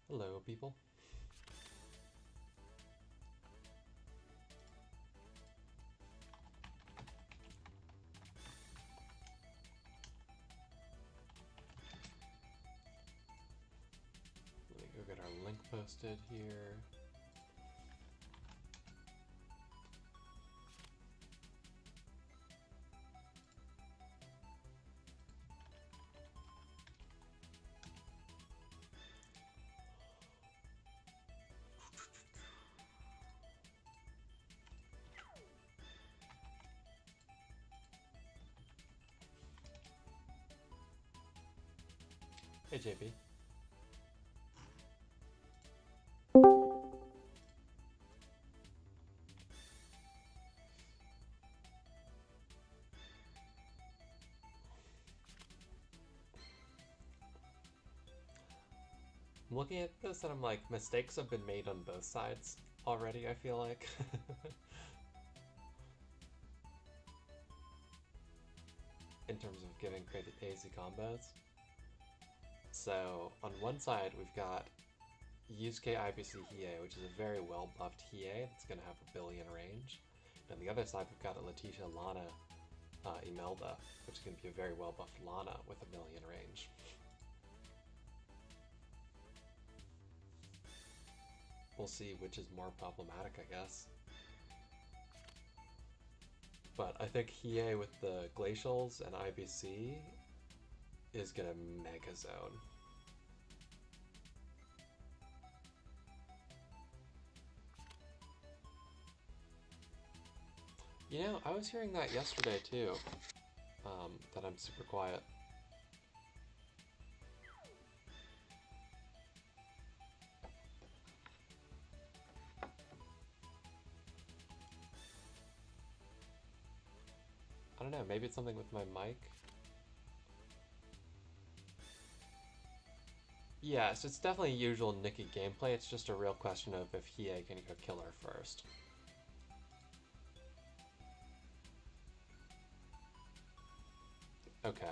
Hello, people. Let me go get our link posted here. Hey, JP. I'm looking at this and I'm like, mistakes have been made on both sides already, I feel like. In terms of giving crazy combos. So, on one side, we've got Yusuke IBC Hiei, which is a very well buffed Hiei that's going to have a billion range. And on the other side, we've got a Letitia Lana Imelda, which is going to be a very well buffed Lana with a million range. We'll see which is more problematic, I guess. But I think Hiei with the Glacials and IBC is gonna Mega Zone. You know, I was hearing that yesterday too, that I'm super quiet. I don't know, maybe it's something with my mic. Yeah, so it's definitely usual Nikki gameplay, it's just a real question of if Hiei can go kill her first. Okay.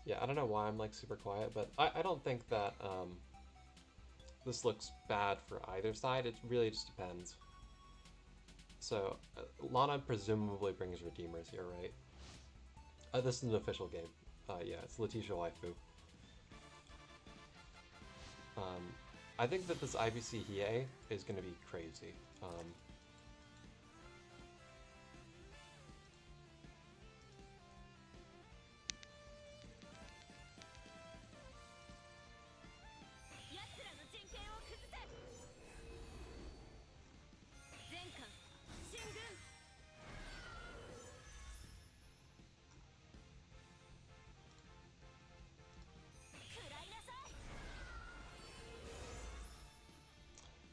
Yeah, I don't know why I'm like super quiet, but I don't think that this looks bad for either side. It really just depends. So, Lana presumably brings Redeemers here, right? This is an official game. Yeah, it's Letitia Waifu. I think that this IBC Hiei is going to be crazy.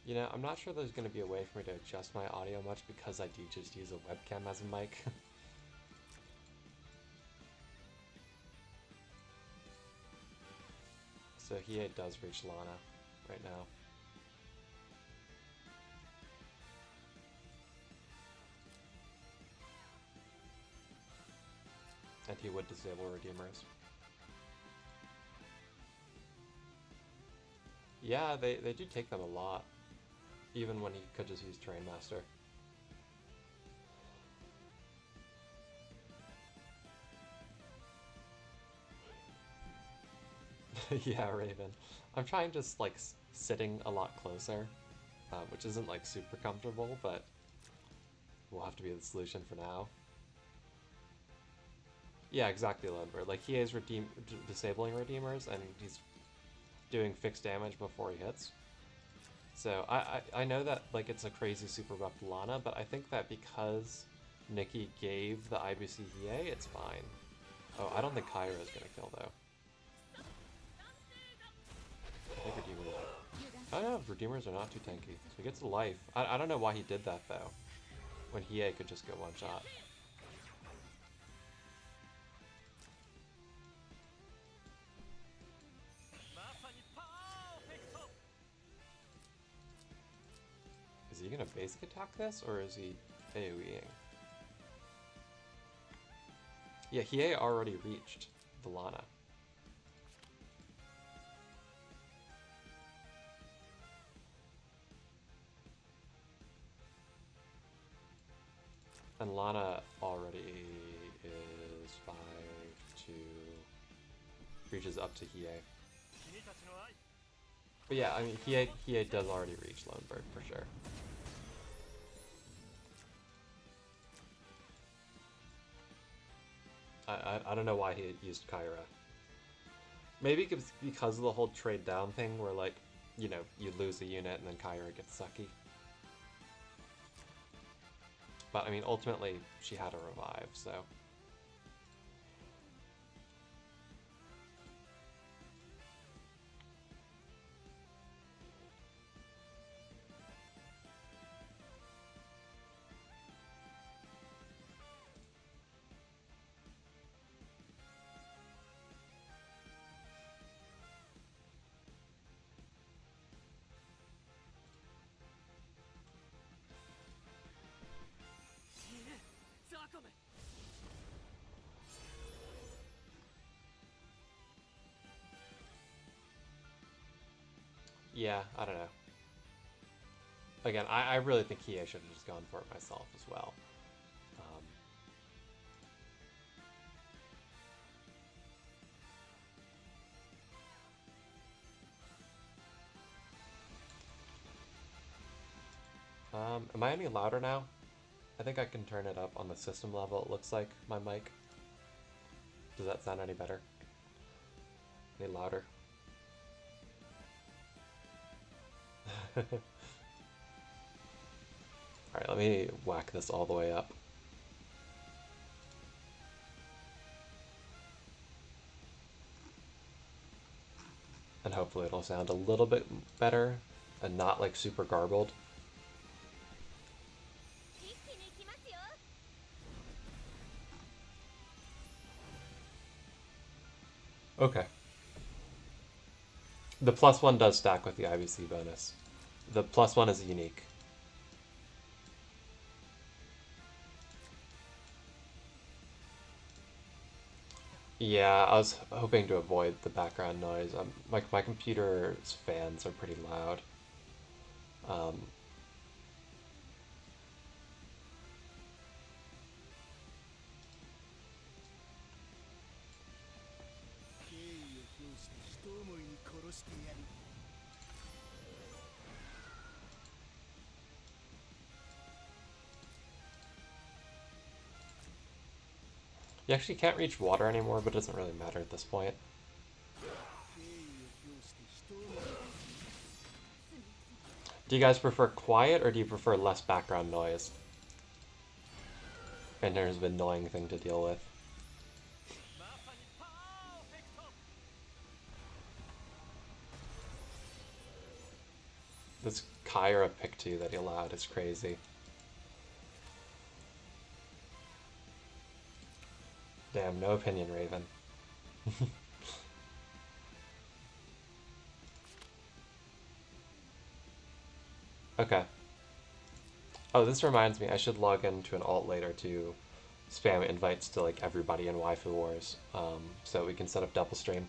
You know, I'm not sure there's going to be a way for me to adjust my audio much because I do just use a webcam as a mic. So Hiei does reach Lana right now. And he would disable Redeemers. Yeah, they do take them a lot. even when he could just use Terrain Master. Yeah, Raven. I'm trying just like sitting a lot closer, which isn't like super comfortable, but will have to be the solution for now. Yeah, exactly, Lunebird. Like, he is disabling Redeemers, and he's doing fixed damage before he hits. So, I know that, like, it's a crazy super buff Lana, but I think that because Nikki gave the IBC Hiei, it's fine. Oh, I don't think Kyra is gonna kill, though. I think Redeemers... Oh, no, Redeemers are not too tanky. So he gets a life. I don't know why he did that, though, when Hiei could just go one-shot. Is he gonna basic attack this, or is he AoEing? Yeah, Hiei already reached the Lana. And Lana already is 5-2, reaches up to Hiei. But yeah, I mean, Hiei does already reach Lonebird for sure. I don't know why he used Kyra. Maybe because of the whole trade down thing where, like, you know, you lose a unit and then Kyra gets sucky. But I mean, ultimately, she had a revive, so... Yeah, I don't know. Again, I really think Hiei should have just gone for it myself as well. Am I any louder now? I think I can turn it up on the system level, it looks like, my mic. Does that sound any better? Any louder? Alright, let me whack this all the way up. And hopefully it'll sound a little bit better and not like super garbled. Okay. The +1 does stack with the IBC bonus. The +1 is unique. Yeah, I was hoping to avoid the background noise. My computer's fans are pretty loud. You actually can't reach water anymore, but it doesn't really matter at this point. Do you guys prefer quiet, or do you prefer less background noise? And there's an annoying thing to deal with. This Kyra pick 2 that he allowed is crazy. Damn, no opinion, Raven. Okay. Oh, this reminds me, I should log into an alt later to spam invites to like everybody in Waifu Wars, so we can set up double stream.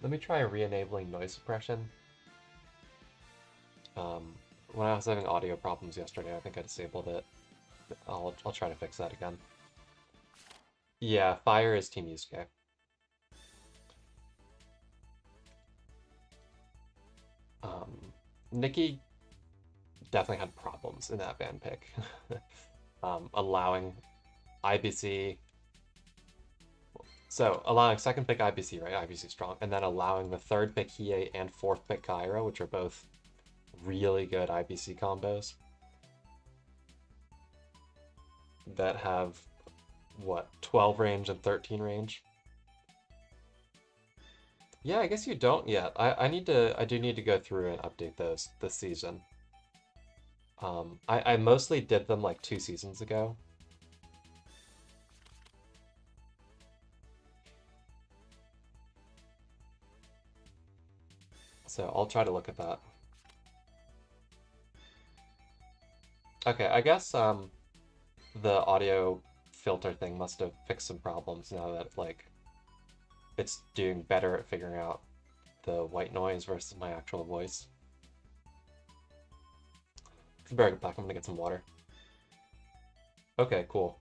Let me try re-enabling noise suppression. When I was having audio problems yesterday, I think I disabled it. I'll try to fix that again. Yeah, fire is Team Yusuke. Nikki definitely had problems in that band pick. Allowing IBC. So allowing second pick IBC, right? IBC strong, and then allowing the third pick Hiei and fourth pick Kairo, which are both really good IBC combos that have what 12 range and 13 range. Yeah, I guess you don't yet. I do need to go through and update those this season. I mostly did them like 2 seasons ago. So I'll try to look at that. Okay, I guess the audio filter thing must have fixed some problems now that like it's doing better at figuring out the white noise versus my actual voice. Be right back, I'm gonna get some water. Okay, cool.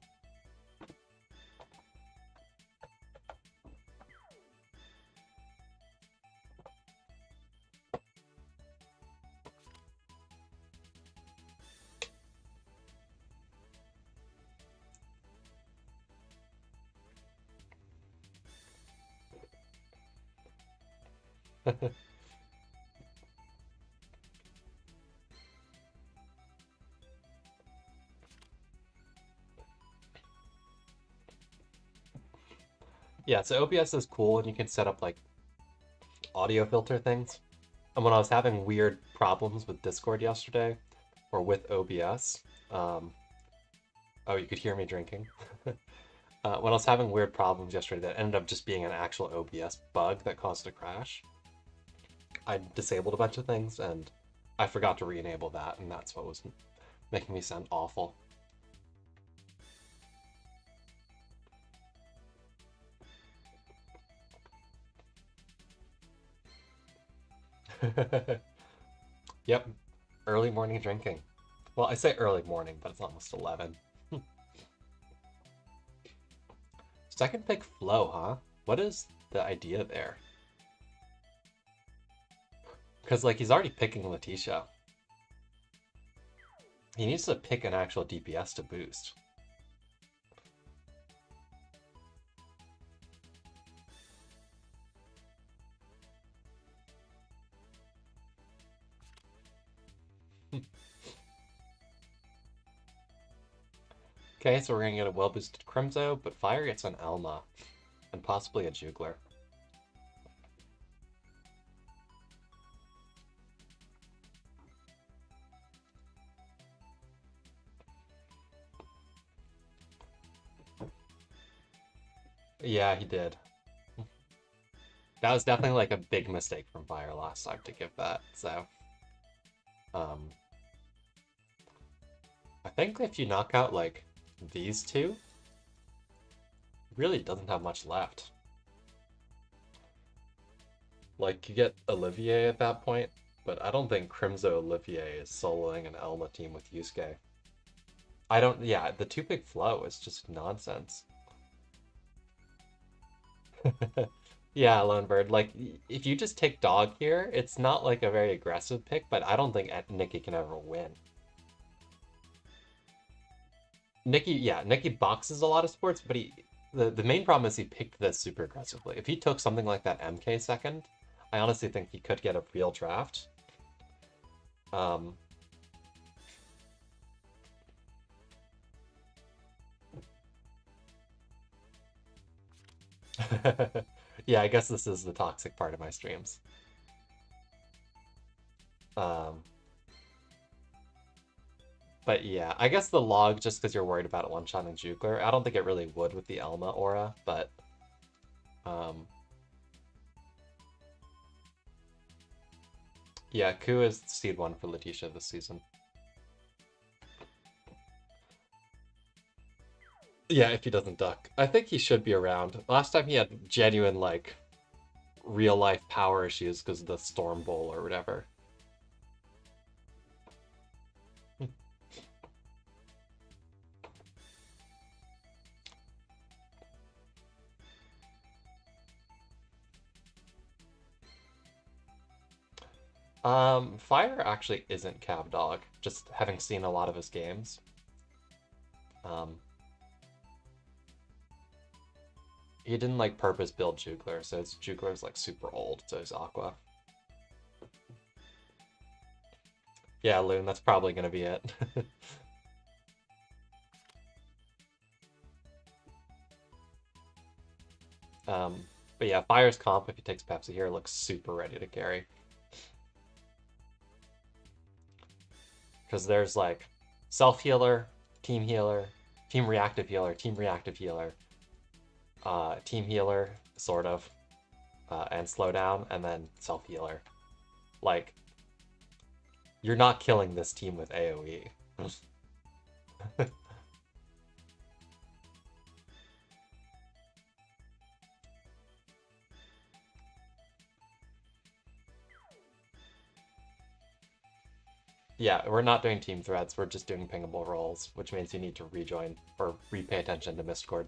Yeah, so OBS is cool and you can set up like audio filter things. And when I was having weird problems with Discord yesterday, or with OBS, oh, you could hear me drinking. When I was having weird problems yesterday that ended up just being an actual OBS bug that caused a crash, I disabled a bunch of things and I forgot to re-enable that, and that's what was making me sound awful. Yep, early morning drinking. Well, I say early morning, but it's almost 11. Second pick Flow, huh? What is the idea there? Because, like, he's already picking Letitia. He needs to pick an actual DPS to boost. Okay, so we're gonna get a well-boosted Crimzo, but Fire gets an Elma, and possibly a Jugler. Yeah, he did. That was definitely like a big mistake from Fire last time to give that, so... I think if you knock out, like, these two, really doesn't have much left. Like, you get Olivier at that point, but I don't think Crimzo Olivier is soloing an Elma team with Yusuke. I don't, yeah, the two-pick flow is just nonsense. Yeah, Lone Bird, like, if you just take dog here, it's not like a very aggressive pick, but I don't think Nikki can ever win. Nikki, yeah, Nikki boxes a lot of sports, but the main problem is he picked this super aggressively. If he took something like that MK second, I honestly think he could get a real draft. Yeah, I guess this is the toxic part of my streams. But yeah, I guess the log, just because you're worried about one-shotting Jugler, I don't think it really would with the Elma aura, but... yeah, Ku is seed 1 for Letitia this season. Yeah, if he doesn't duck. I think he should be around. Last time he had genuine, like, real life power issues because of the Storm Bowl or whatever. Fire actually isn't Cav Dog, just having seen a lot of his games. Um, he didn't like purpose build Jugler, so his Jugler's like super old, so he's Aqua. Yeah, Lune, that's probably gonna be it. But yeah, Fire's comp, if he takes Pepsi here, looks super ready to carry. Because there's like self-healer, team reactive healer, team healer, sort of, and slowdown, and then self-healer. Like, you're not killing this team with AoE. Yeah, we're not doing team threats, we're just doing pingable rolls, which means you need to rejoin or repay attention to Mistcord.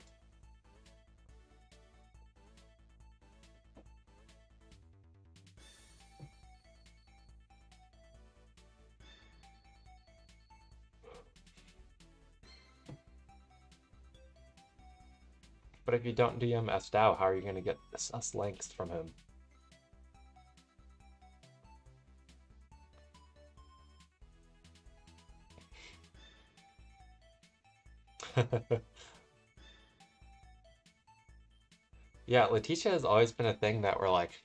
But if you don't DM Estao, how are you going to get us links from him? Yeah, Letitia has always been a thing that we're like,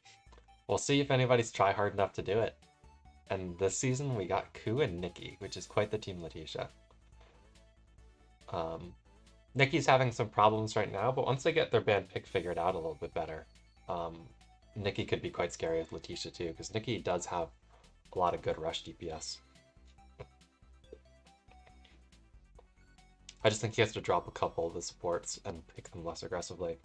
we'll see if anybody's try hard enough to do it. And this season we got Ku and Nikki, which is quite the team Letitia. Nikki's having some problems right now, but once they get their band pick figured out a little bit better, Nikki could be quite scary with Letitia too, because Nikki does have a lot of good rush DPS. I just think he has to drop a couple of the supports and pick them less aggressively.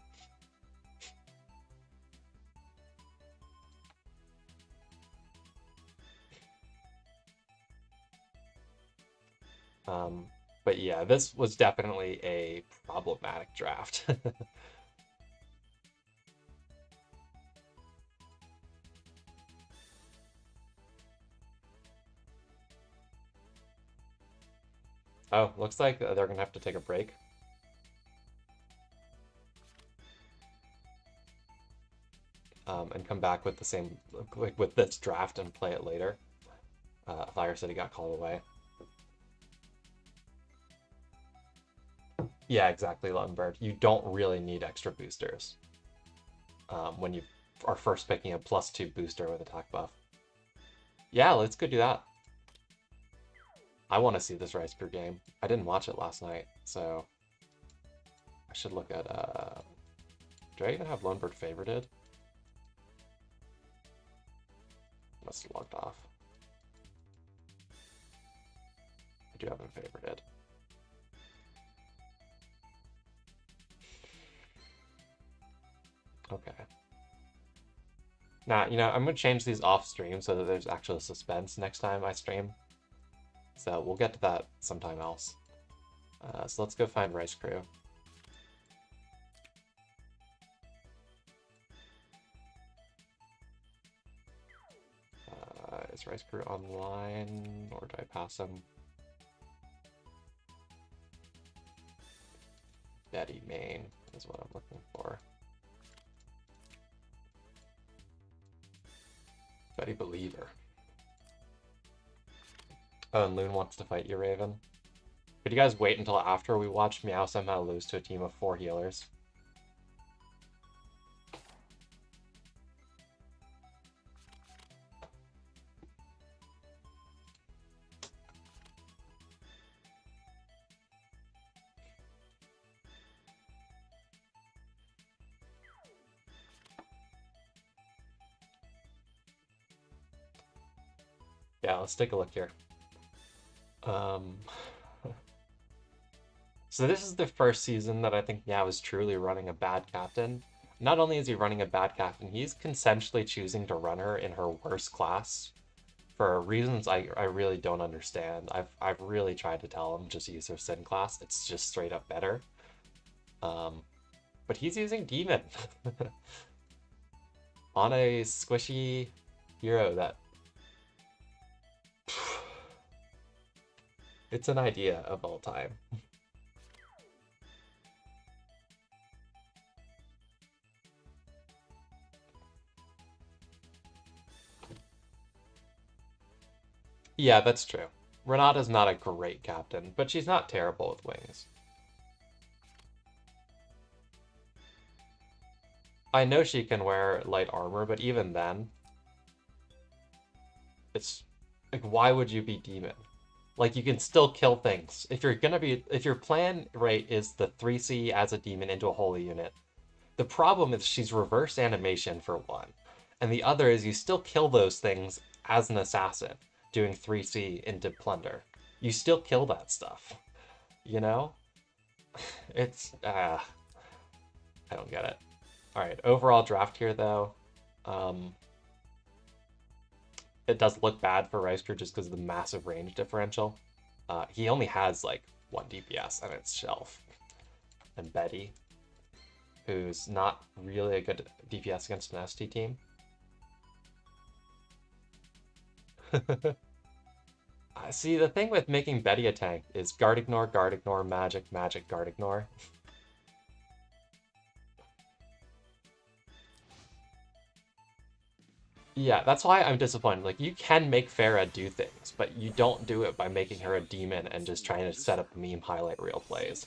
But yeah, this was definitely a problematic draft. Oh, looks like they're gonna have to take a break. And come back with the same, like with this draft and play it later. Fire City got called away. Yeah, exactly, Luttenberg. You don't really need extra boosters when you are first picking a +2 booster with attack buff. Yeah, let's go do that. I want to see this Rice Crew game. I didn't watch it last night, so I should look at, do I even have Luttenberg favorited? Must have logged off. I do have him favorited. Okay. Now, I'm going to change these off stream so that there's actual suspense next time I stream. So we'll get to that sometime else. So let's go find Rice Crew. Is Rice Crew online, or do I pass him? Betty Main is what I'm looking for. Betty Believer. Oh, and Lune wants to fight you, Raven. Could you guys wait until after we watch Meow somehow lose to a team of 4 healers? Yeah, let's take a look here. So this is the first season that I think Meow is truly running a bad captain. not only is he running a bad captain, he's consensually choosing to run her in her worst class for reasons I really don't understand. I've really tried to tell him just use her Sin class. It's just straight up better. Um, but he's using Demon on a squishy hero that it's an idea of all time. Yeah, that's true. Renata's not a great captain, but she's not terrible with wings. I know she can wear light armor, but even then, it's like, why would you be demon? Like, you can still kill things. If your plan, right, is the 3C as a demon into a holy unit, the problem is she's reverse animation for one. And the other is you still kill those things as an assassin, doing 3C into plunder. You still kill that stuff. You know? It's, I don't get it. All right, overall draft here, though. Um, it does look bad for Reisker just because of the massive range differential. He only has like 1 DPS and it's Shelf. And Betty, who's not really a good DPS against an ST team. See, the thing with making Betty a tank is guard ignore, magic, magic, guard ignore. Yeah, that's why I'm disappointed. Like, you can make Farah do things, but you don't do it by making her a demon and just trying to set up meme highlight reel plays.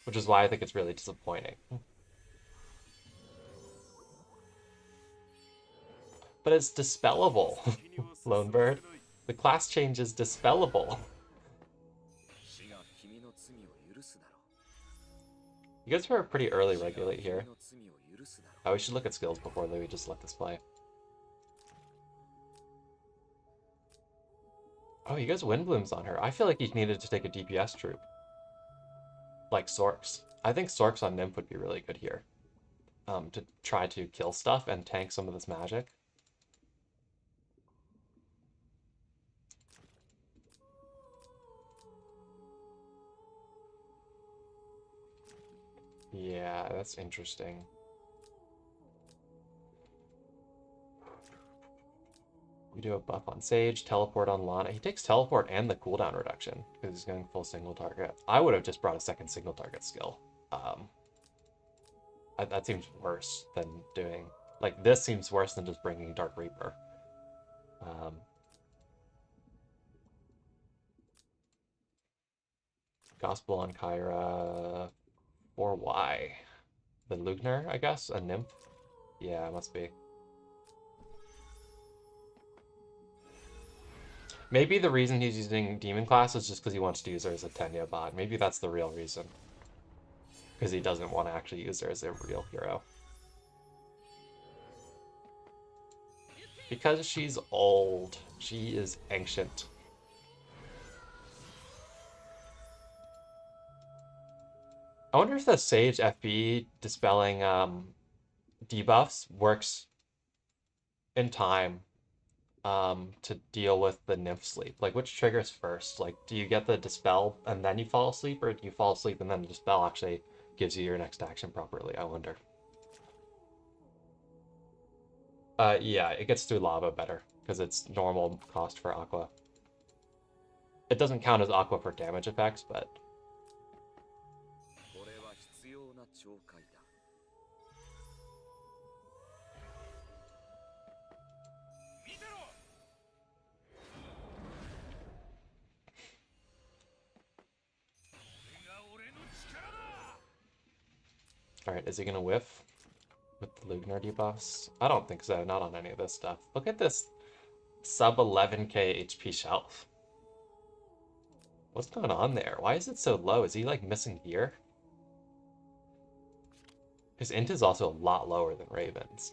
Which is why I think it's really disappointing. But it's dispellable, Lone Bird. The class change is dispellable. You guys were pretty early regulate here. Oh, we should look at skills before we just let this play. Oh, you guys Windbloom's on her. I feel like he needed to take a DPS troop. Like Sorks. I think Sorks on Nymph would be really good here. To try to kill stuff and tank some of this magic. Yeah, that's interesting. We do a buff on Sage, teleport on Lana. He takes teleport and the cooldown reduction because he's going full single target. I would have just brought a second single target skill. That seems worse than doing... Like, this seems worse than just bringing Dark Reaper. Gospel on Kyra... Or why? The Lugner, I guess? A Nymph? Yeah, it must be. Maybe the reason he's using Demon class is just because he wants to use her as a Tenya bot. Maybe that's the real reason. Because he doesn't want to actually use her as a real hero. Because she's old. She is ancient. I wonder if the Sage FB dispelling debuffs works in time to deal with the Nymph sleep. Like, which triggers first? Like, do you get the dispel and then you fall asleep, or do you fall asleep and then the dispel actually gives you your next action properly? I wonder. Yeah, it gets through lava better because it's normal cost for Aqua. It doesn't count as Aqua for damage effects, but... Alright, is he gonna whiff with the Lugnar debuffs? I don't think so, not on any of this stuff. Look at this sub 11k HP Shelf. What's going on there? Why is it so low? Is he like missing gear? His int is also a lot lower than Raven's.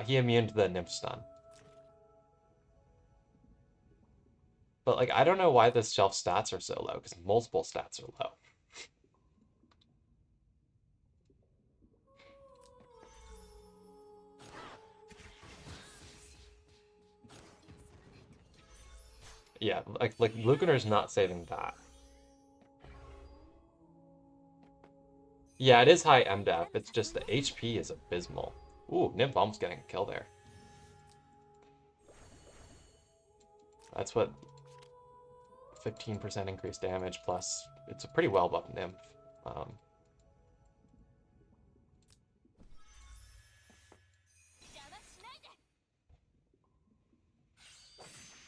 He immune to the Nymph stun. But like, I don't know why this shelf stats are so low, because multiple stats are low. Yeah, like Lucanar's not saving that. Yeah, it is high MDef. It's just the HP is abysmal. Ooh, Nymph almost getting a kill there. That's what 15% increased damage plus it's a pretty well buffed Nymph. Um,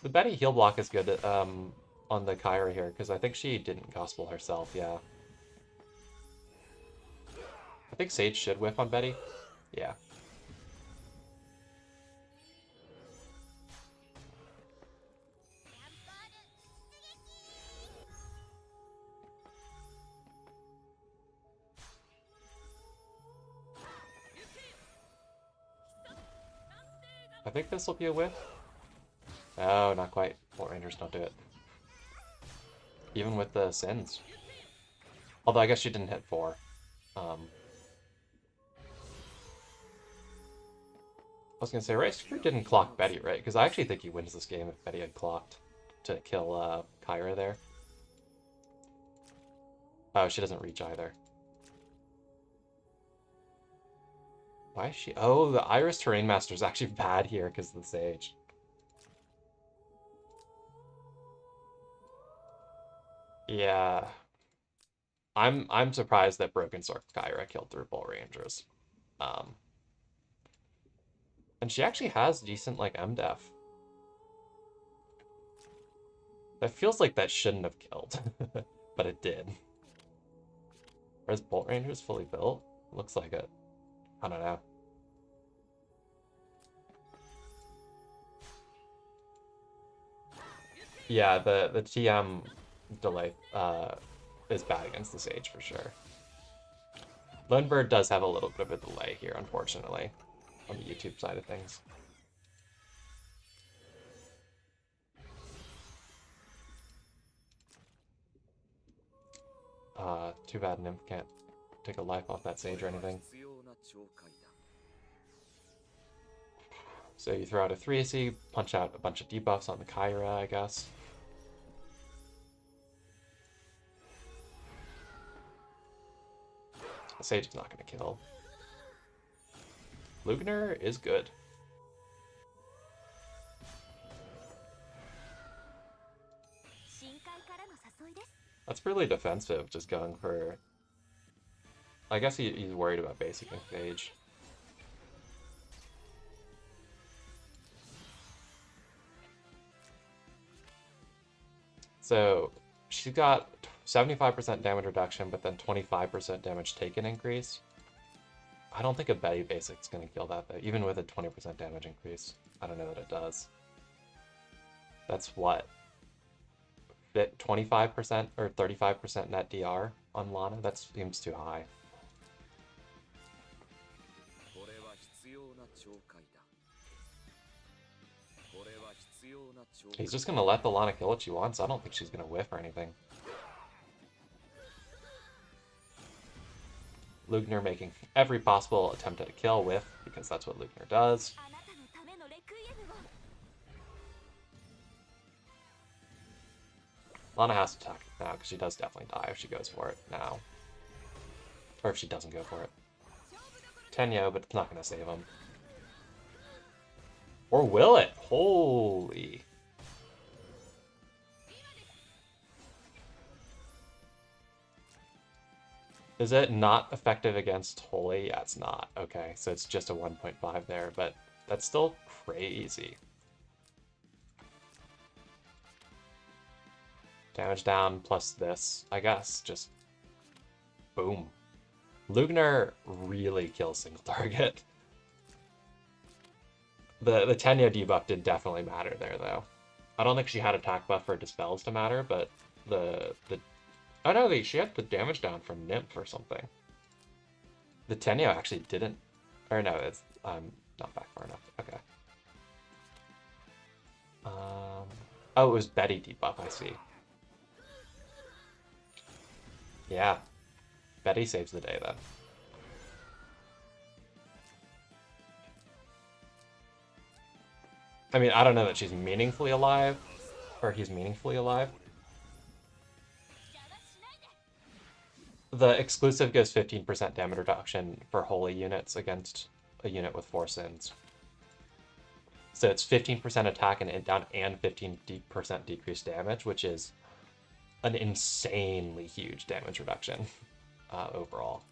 the Betty heal block is good on the Kyra here because I think she didn't gospel herself. Yeah, I think Sage should whiff on Betty. Yeah. I think this will be a whiff. Oh, not quite. Bolt Rangers don't do it. Even with the Sins. Although I guess she didn't hit 4. I was gonna say, Riker didn't clock Betty, right? Because I actually think he wins this game if Betty had clocked to kill Kyra there. Oh, she doesn't reach either. Why is she... Oh, the Iris Terrain Master is actually bad here because of the Sage. Yeah. I'm surprised that Broken Sword Kyra killed through Bolt Rangers. Um, and she actually has decent, like, MDef. That feels like that shouldn't have killed, but it did. Or is Bolt Rangers fully built? Looks like it. I don't know. Yeah, the TM delay is bad against the Sage for sure. Lundberg does have a little bit of a delay here, unfortunately, on the YouTube side of things. Too bad Nymph can't take a life off that Sage or anything. So you throw out a 3AC, punch out a bunch of debuffs on the Kyra, I guess. The Sage is not going to kill. Lugner is good. That's really defensive, just going for... I guess he's worried about basicing Sage. So she's got 75% damage reduction, but then 25% damage taken increase. I don't think a Betty Basic's going to kill that, though, even with a 20% damage increase. I don't know that it does. That's what? 25% or 35% net DR on Lana? That seems too high. He's just going to let the Lana kill what she wants. I don't think she's going to whiff or anything. Lugner making every possible attempt at a kill whiff, because that's what Lugner does. Lana has to attack now, because she does definitely die if she goes for it now. Or if she doesn't go for it. Tenyo, but it's not going to save him. Or will it? Holy... Is it not effective against Holy? Yeah, it's not. Okay, so it's just a 1.5 there, but that's still crazy. Damage down plus this, I guess. Just boom. Lugner really kills single target. The Tenyo debuff did definitely matter there, though. I don't think she had attack buff for Dispels to matter, but the oh no, she had the damage down from Nymph or something. The Tenyo actually didn't. Or no, it's not back far enough. Okay. Oh, it was Betty debuff, I see. Yeah, Betty saves the day then. I mean, I don't know that she's meaningfully alive, or he's meaningfully alive. The exclusive gives 15% damage reduction for holy units against a unit with 4 sins. So it's 15% attack and down and 15% decreased damage, which is an insanely huge damage reduction overall.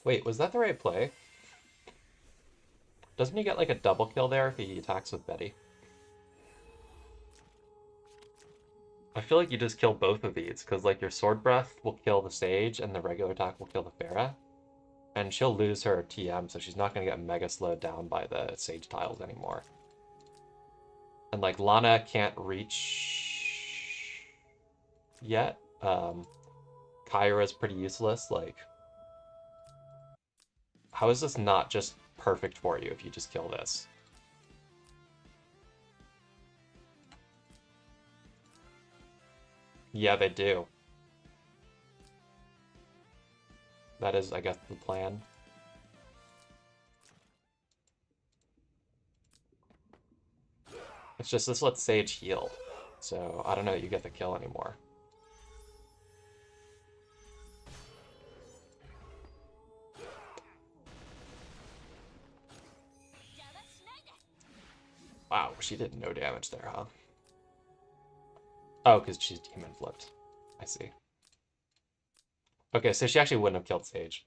Wait, was that the right play? Doesn't he get like a double kill there if he attacks with Betty? I feel like you just kill both of these, because like your Sword Breath will kill the Sage and the regular attack will kill the Pharah. And she'll lose her TM, so she's not going to get mega slowed down by the Sage tiles anymore. And like Lana can't reach yet. Kyra's pretty useless. Like, how is this not just perfect for you if you just kill this? Yeah, they do. That is, I guess, the plan. It's just this lets Sage heal. So I don't know that you get the kill anymore. Wow, she did no damage there, huh? Oh, because she's demon flipped. I see. Okay, so she actually wouldn't have killed Sage.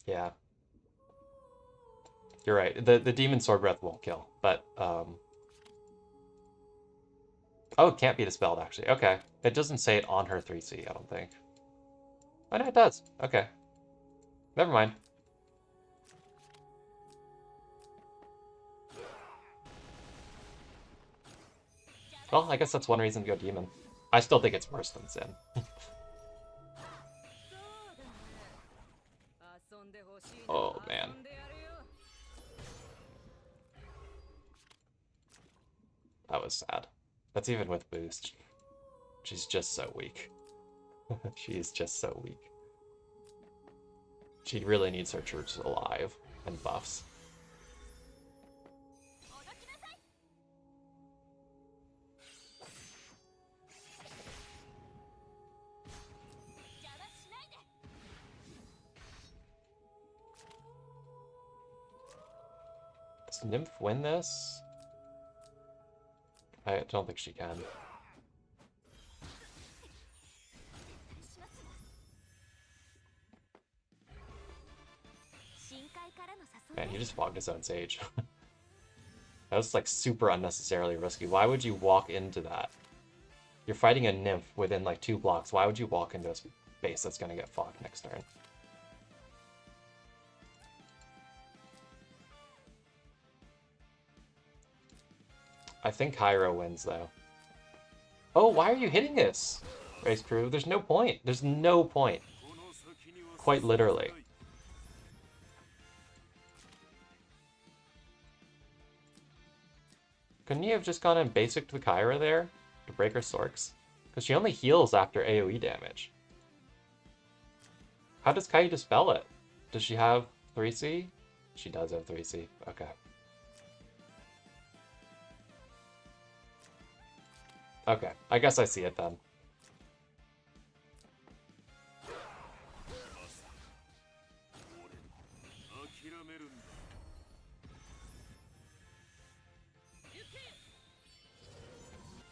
Yeah. You're right. The demon sword breath won't kill, but oh, it can't be dispelled actually. Okay. It doesn't say it on her 3C, I don't think. Oh no, it does. Okay. Never mind. Well, I guess that's one reason to go demon. I still think it's worse than Sin. Oh man. That was sad. That's even with boost. She's just so weak. She's just so weak. She really needs her troops alive and buffs. Does Nymph win this? I don't think she can. Man, he just fogged his own Sage. That was like super unnecessarily risky. Why would you walk into that? You're fighting a Nymph within like 2 blocks. Why would you walk into a space that's going to get fogged next turn? I think Kyra wins though. Oh, why are you hitting this? Race crew, there's no point. There's no point. Quite literally. Couldn't you have just gone and basic the Kyra there to break her Sorks? Because she only heals after AoE damage. How does Kai dispel it? Does she have 3C? She does have 3C. Okay. Okay, I guess I see it then.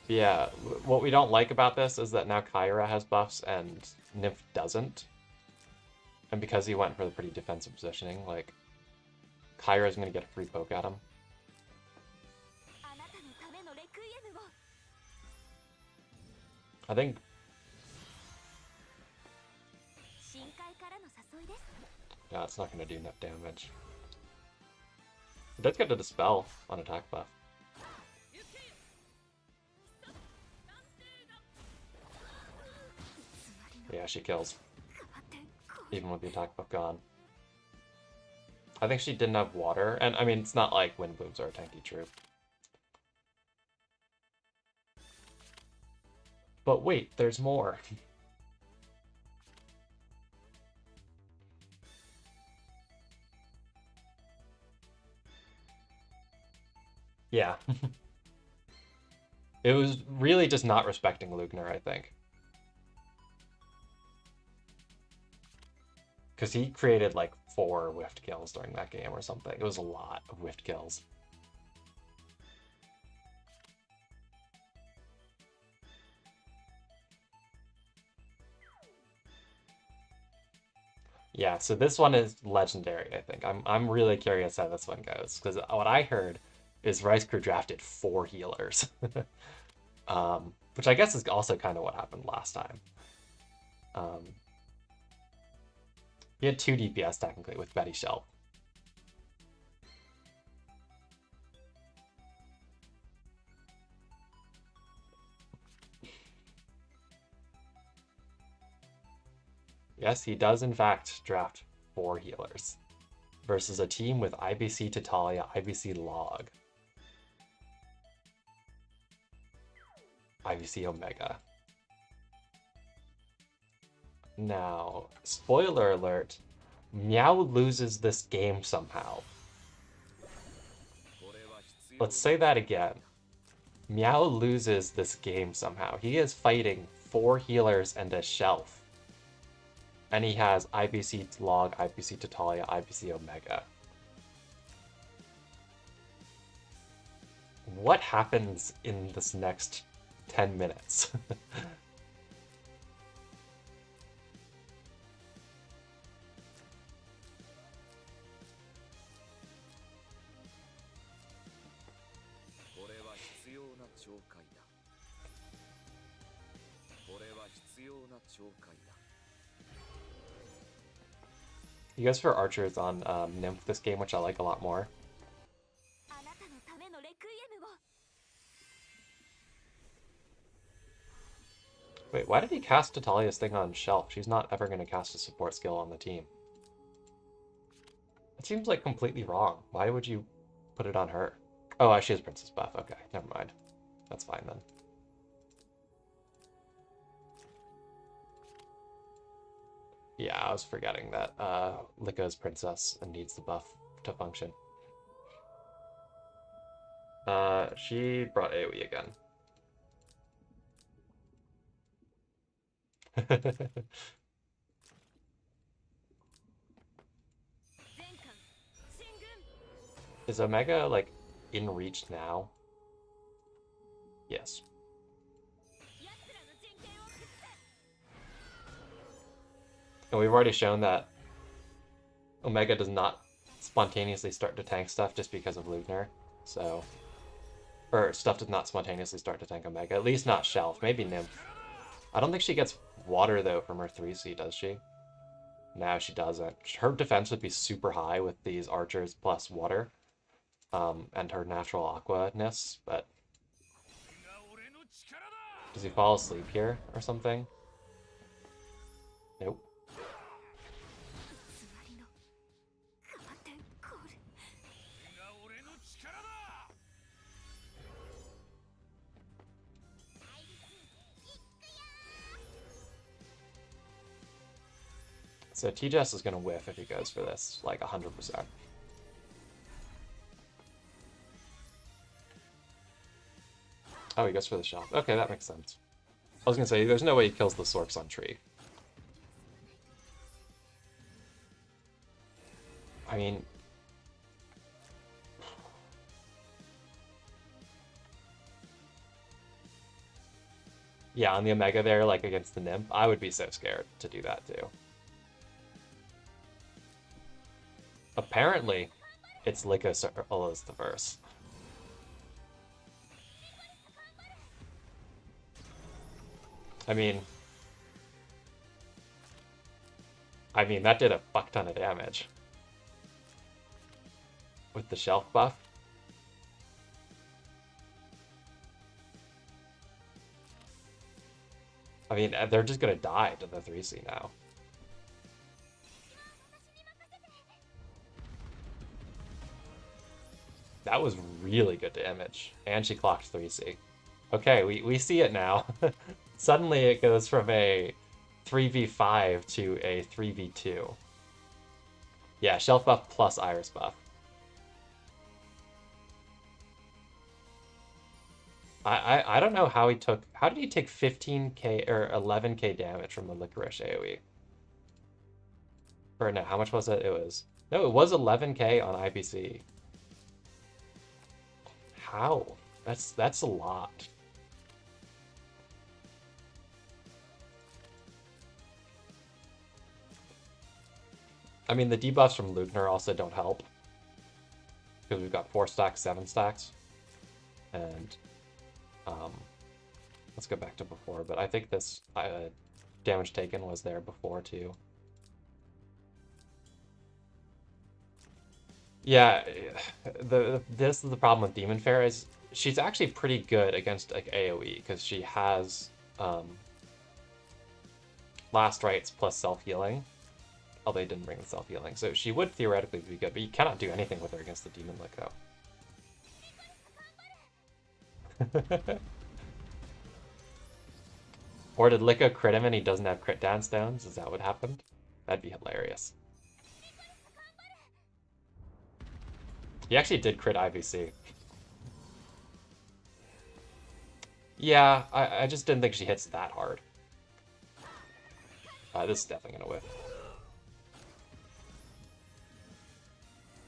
Yeah, what we don't like about this is that now Kyra has buffs and Nymph doesn't. And because he went for the pretty defensive positioning, like, Kyra's gonna get a free poke at him. I think... Yeah, it's not going to do enough damage. It does get to dispel on attack buff. Yeah, she kills. Even with the attack buff gone. I think she didn't have water, and I mean, it's not like Wind Blooms are a tanky troop. But wait, there's more. Yeah. It was really just not respecting Lugner, I think. Because he created like 4 whiffed kills during that game or something. It was a lot of whiffed kills. Yeah, so this one is legendary, I think. I'm really curious how this one goes, because what I heard is Rice Crew drafted 4 healers. Which I guess is also kind of what happened last time. He had 2 DPS technically with Betty Shelp. Yes, he does in fact draft 4 healers versus a team with IBC Tatalia, IBC Log, IBC Omega. Now, spoiler alert, Meow loses this game somehow. Let's say that again. Meow loses this game somehow. He is fighting 4 healers and a shelf. And he has IBC Log, IBC Tatalia, IBC Omega. What happens in this next 10 minutes? He goes for archers on Nymph this game, which I like a lot more. Wait, why did he cast Tatalia's thing on Shelf? She's not ever going to cast a support skill on the team. It seems like completely wrong. Why would you put it on her? Oh, she has Princess buff. Okay, never mind. That's fine then. Yeah, I was forgetting that Lika's Princess and needs the buff to function. She brought AoE again. Is Omega, like, in reach now? Yes. And we've already shown that Omega does not spontaneously start to tank stuff just because of Lugner, so... Or stuff does not spontaneously start to tank Omega, at least not Shelf, maybe Nymph. I don't think she gets water, though, from her 3C, does she? No, she doesn't. Her defense would be super high with these archers plus water, and her natural aqua-ness, but... Does he fall asleep here or something? Nope. So TJS is going to whiff if he goes for this, like 100%. Oh, he goes for the shop. Okay, that makes sense. I was going to say, there's no way he kills the Sorks on tree. I mean... Yeah, on the Omega there, like against the Nymph, I would be so scared to do that too. Apparently, it's Lika Ula's the verse. I mean, that did a fuck ton of damage with the shelf buff. I mean, they're just gonna die to the 3C now. That was really good damage. And she clocked 3C. Okay, we see it now. Suddenly it goes from a 3v5 to a 3v2. Yeah, shelf buff plus iris buff. I don't know how he took... How did he take 15k or 11k damage from the Licorice AoE? Or no, how much was it? It was... No, it was 11k on IPC. How? That's a lot. I mean, the debuffs from Lune also don't help. Because we've got 4 stacks, 7 stacks. And, let's go back to before. But I think this damage taken was there before, too. Yeah, this is the problem with Demon Fair is she's actually pretty good against like AoE because she has last rites plus self-healing. Although they didn't bring the self-healing. So she would theoretically be good, but you cannot do anything with her against the Demon Licco. Or did Licco crit him and he doesn't have crit down stones? Is that what happened? That'd be hilarious. He actually did crit IVC. Yeah, I just didn't think she hits that hard. This is definitely gonna whiff.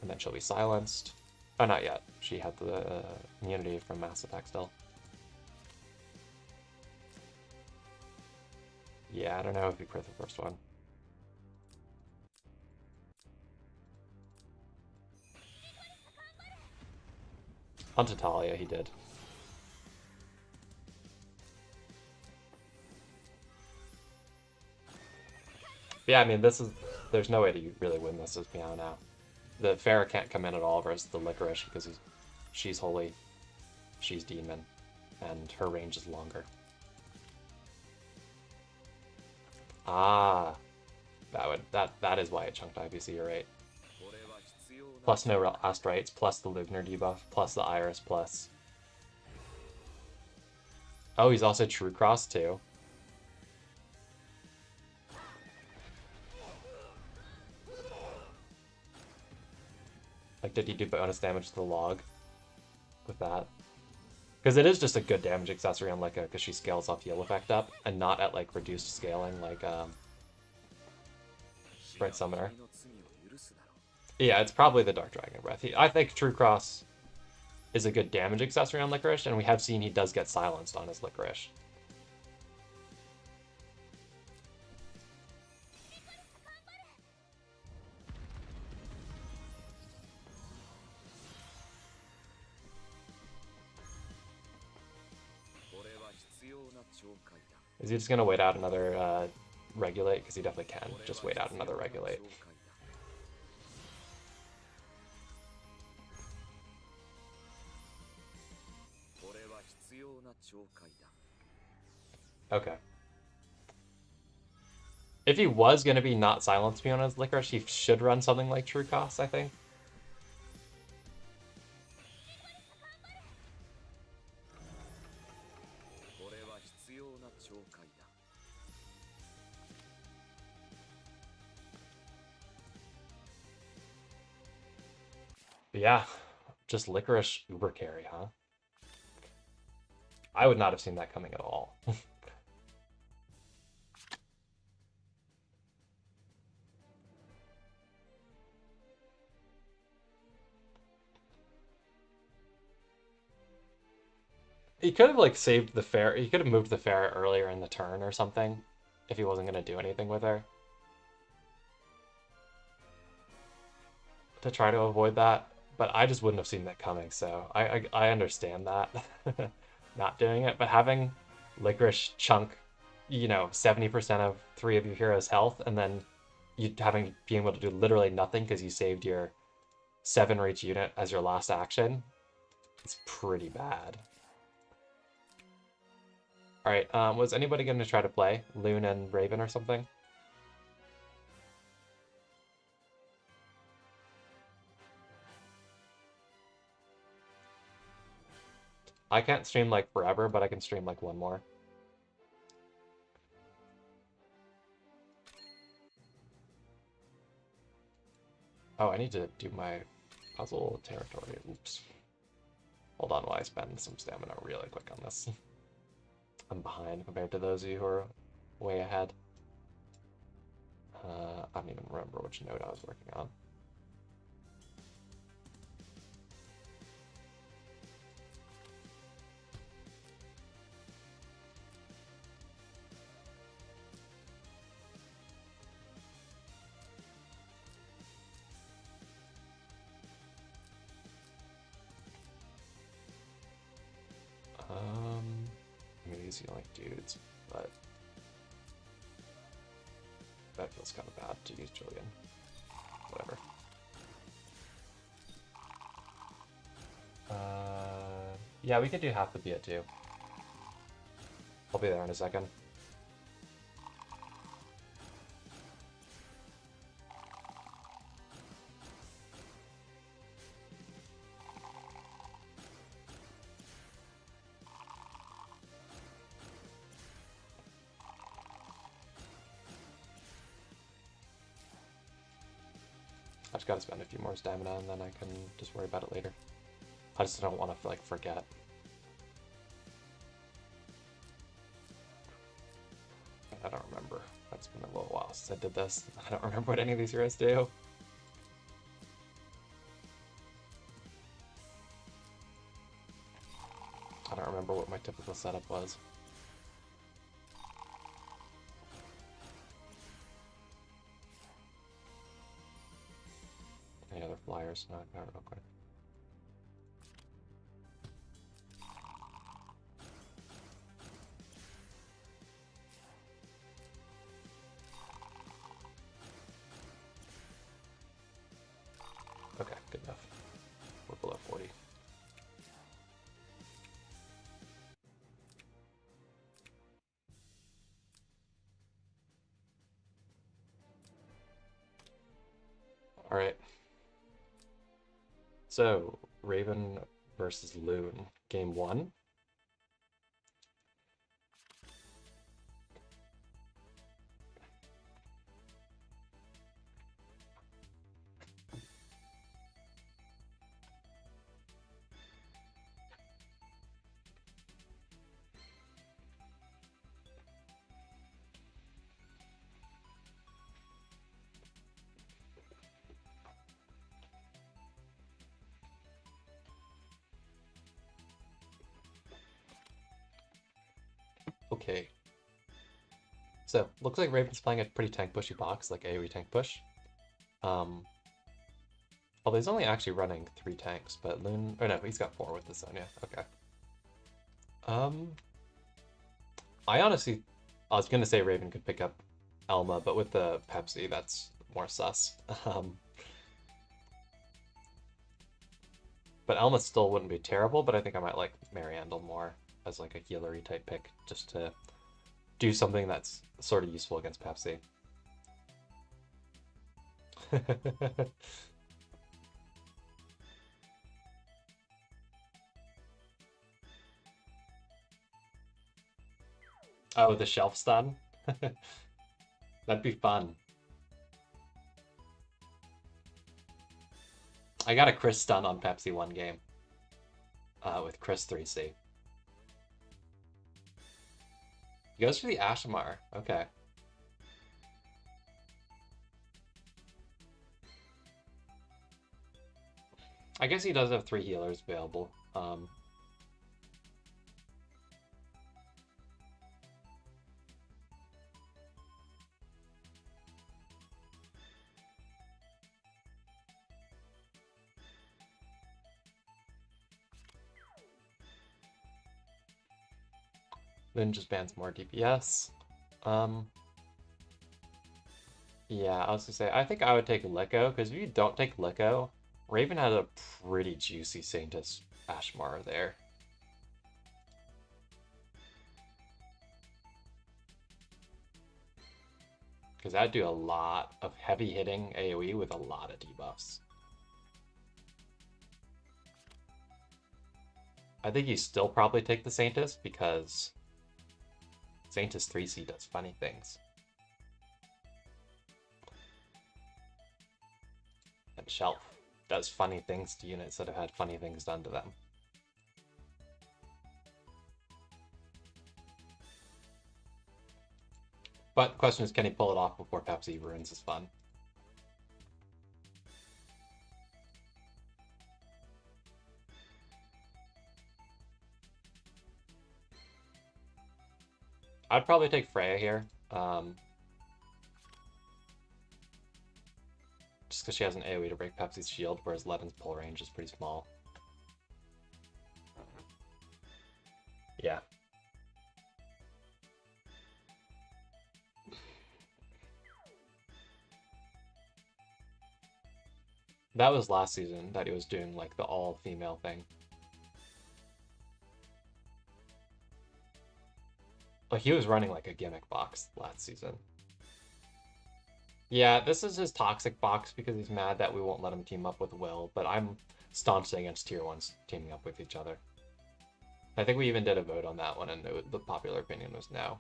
And then she'll be silenced. Oh, not yet. She had the immunity from mass attack still. Yeah, I don't know if he crit the first one. Onto Talia, he did. Yeah, I mean, there's no way to really win this as Meow now. The Pharah can't come in at all versus the Licorice because she's holy, she's demon, and her range is longer. Ah, that is why it chunked IVC, you're right. Plus no last rites, plus the Lugner debuff, plus the Iris, plus... Oh, he's also True Cross too. Like, did he do bonus damage to the log with that? Because it is just a good damage accessory on Licca because she scales off heal effect up and not at like reduced scaling like Sprite Summoner. Yeah, it's probably the Dark Dragon Breath. I think True Cross is a good damage accessory on Licorice, and we have seen he does get silenced on his Licorice. Is he just going to wait out another Regulate? Because he definitely can just wait out another Regulate. Okay. If he was going to be not silence me on his Licorice, he should run something like True Cross, I think. Yeah, just Licorice Uber carry, huh? I would not have seen that coming at all. He could have like saved the fair. He could have moved the fair earlier in the turn or something if he wasn't going to do anything with her. To try to avoid that. But I just wouldn't have seen that coming, so I understand that. Not doing it, but having Licorice chunk you know, 70% of three of your heroes' health, and then you being able to do literally nothing because you saved your 7 reach unit as your last action. It's pretty bad. All right, was anybody going to try to play Lune and Raven or something? I can't stream like forever, but I can stream like one more. Oh, I need to do my puzzle territory. Oops. Hold on while I spend some stamina really quick on this. I'm behind compared to those of you who are way ahead. I don't even remember which node I was working on. I mean, these are like dudes, but that feels kind of bad to use Julian. Whatever. Yeah, we could do half the beat too. I'll be there in a second. I just gotta spend a few more stamina and then I can just worry about it later. I just don't want to like forget. I don't remember. That's been a little while since I did this. I don't remember what any of these heroes do. I don't remember what my typical setup was. Any other flyers? No, I got it real quick. Okay, good enough. We're below 40. All right. So, Raven versus Lune, game 1. Okay. So, looks like Raven's playing a pretty tank pushy box, like AoE tank push. Although he's only actually running 3 tanks, but Lune... Oh no, he's got 4 with the Sonya. Okay. I honestly... I was gonna say Raven could pick up Elma, but with the Pepsi, that's more sus. But Elma still wouldn't be terrible, but I think I might like Mariandel more as like a healery type pick, just to do something that's sort of useful against Pepsi. Oh, the shelf stun? That'd be fun. I got a Chris stun on Pepsi one game with Chris 3C. He goes for the Ashamar. Okay. I guess he does have 3 healers available. Then just bans more DPS. Um, yeah, I was gonna say, I think I would take Liko, because if you don't take Liko, Raven has a pretty juicy Saintess Ashmar there. Because that'd do a lot of heavy hitting AoE with a lot of debuffs. I think you still probably take the Saintess because Saintess 3C does funny things. And Shelf does funny things to units that have had funny things done to them. But the question is, can he pull it off before Pepsi ruins his fun? I'd probably take Freya here. Just because she has an AoE to break Pepsi's shield, whereas Levin's pull range is pretty small. Yeah. That was last season that he was doing like the all-female thing. Like he was running like a gimmick box last season. Yeah, this is his toxic box because he's mad that we won't let him team up with Will, but I'm staunchly against tier 1s teaming up with each other. I think we even did a vote on that one, and the popular opinion was no.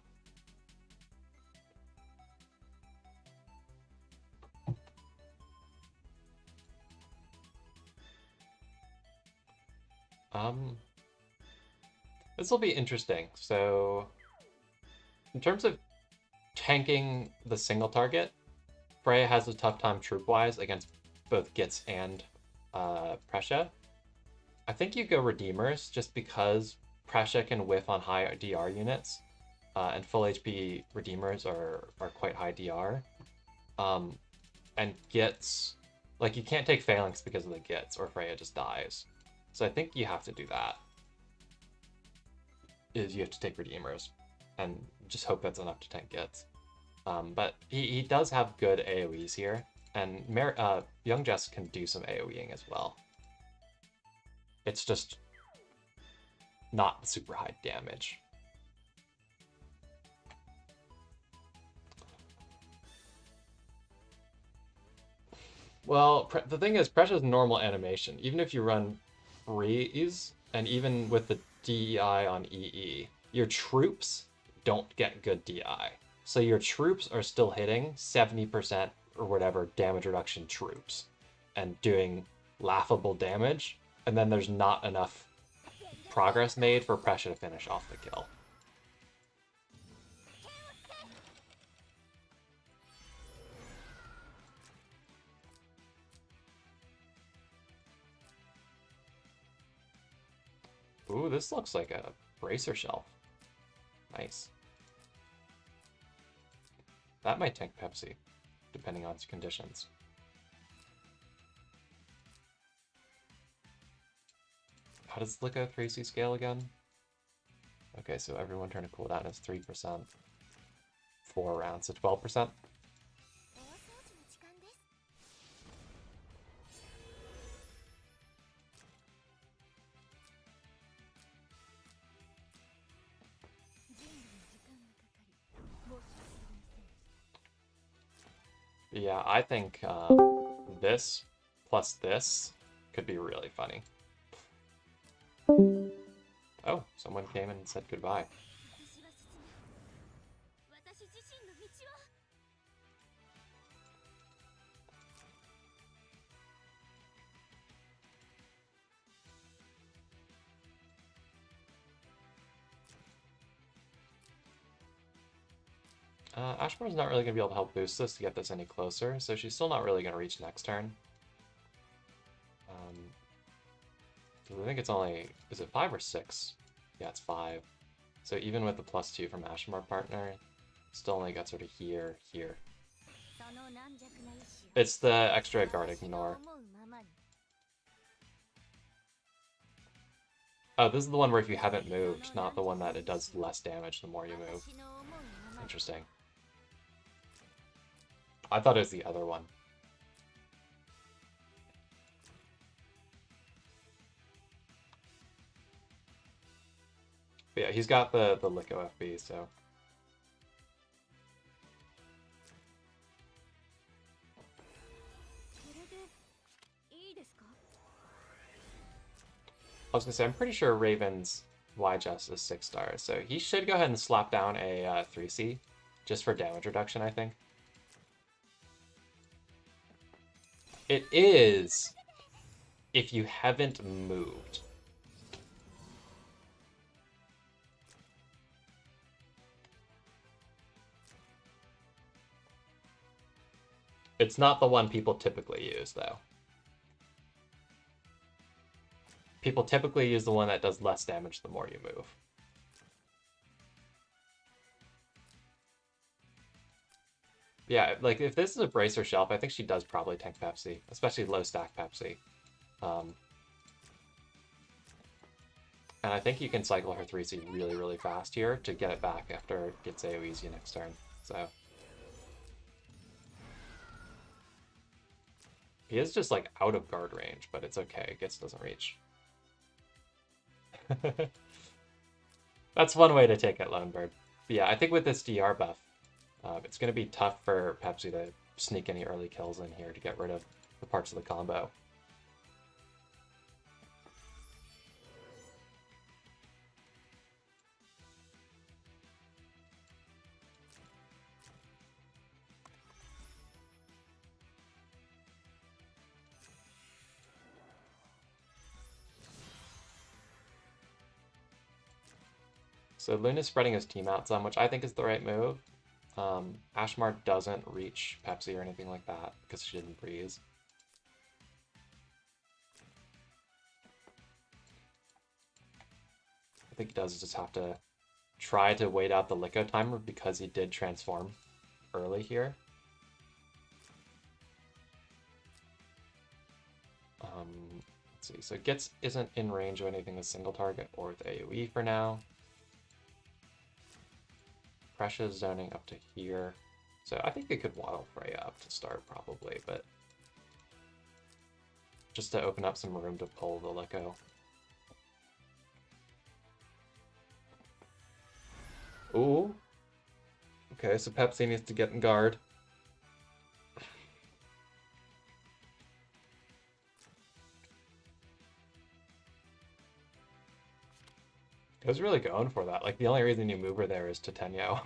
This will be interesting. So, in terms of tanking the single target, Freya has a tough time troop-wise against both Gitz and Prescia. I think you go Redeemers just because Prescia can whiff on high DR units, and full HP Redeemers are quite high DR. And Gitz, like you can't take Phalanx because of the Gitz, or Freya just dies. So I think you have to do that. Is you have to take Redeemers, and just hope that's enough to tank Gitz. But he does have good AoEs here, and Young Jess can do some AoEing as well. It's just not super high damage. Well, the thing is, Prescia's normal animation, even if you run freeze, and even with the DEI on EE, your troops don't get good DI. So your troops are still hitting 70% or whatever damage reduction troops and doing laughable damage, and then there's not enough progress made for Prescia to finish off the kill. Ooh, this looks like a bracer shelf. Nice. That might tank Pepsi, depending on its conditions. How does Liko 3C scale again? Okay, so everyone turn a cooldown is 3%. 4 rounds, so 12%. Yeah, I think this plus this could be really funny. Oh, someone came and said goodbye. Ashmar's not really going to be able to help boost this to get this any closer, so she's still not really going to reach next turn. I think it's only... is it 5 or 6? Yeah, it's 5. So even with the +2 from Ashmar partner, still only got sort of here. It's the extra guard ignore. Oh, this is the one where if you haven't moved, not the one that it does less damage the more you move. Interesting. I thought it was the other one. But yeah, he's got the Licko FB, so. I was gonna say, I'm pretty sure Raven's Y-Just is 6 stars, so he should go ahead and slap down a 3C, just for damage reduction, I think. It is, if you haven't moved. It's not the one people typically use, though. People typically use the one that does less damage the more you move. Yeah, like if this is a bracer shelf, I think she does probably tank Pepsi, especially low stack Pepsi. And I think you can cycle her 3C really, really fast here to get it back after it gets AoEs you next turn. So he is just like out of guard range, but it's okay. Gets doesn't reach. That's one way to take it, Lone Bird. But yeah, I think with this DR buff, it's going to be tough for Pepsi to sneak any early kills in here to get rid of the parts of the combo. So Lune is spreading his team out some, which I think is the right move. Ashmar doesn't reach Pepsi or anything like that because she didn't freeze. I think he does just have to try to wait out the Licko timer because he did transform early here. Let's see, so Gitz isn't in range of anything with single target or with AoE for now. Precious zoning up to here. So I think they could waddle Freya up to start probably, but just to open up some room to pull the Licko. Ooh. Okay, so Pepsi needs to get in guard. I was really going for that. Like, the only reason you move her there is to Tenyo.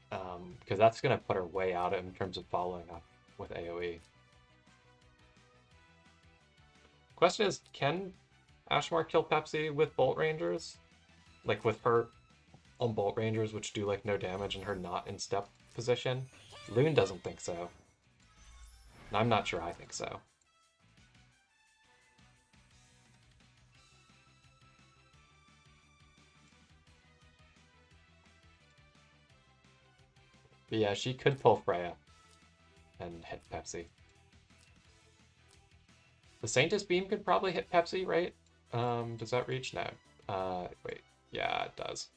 Because that's going to put her way out in terms of following up with AoE. Question is, can Ashmar kill Pepsi with Bolt Rangers? Like, with her on Bolt Rangers, which do, like, no damage, and her not in step position? Lune doesn't think so. And I'm not sure I think so. But yeah, she could pull Freya and hit Pepsi. The Saintess Beam could probably hit Pepsi, right? Does that reach? No. Wait. Yeah, it does.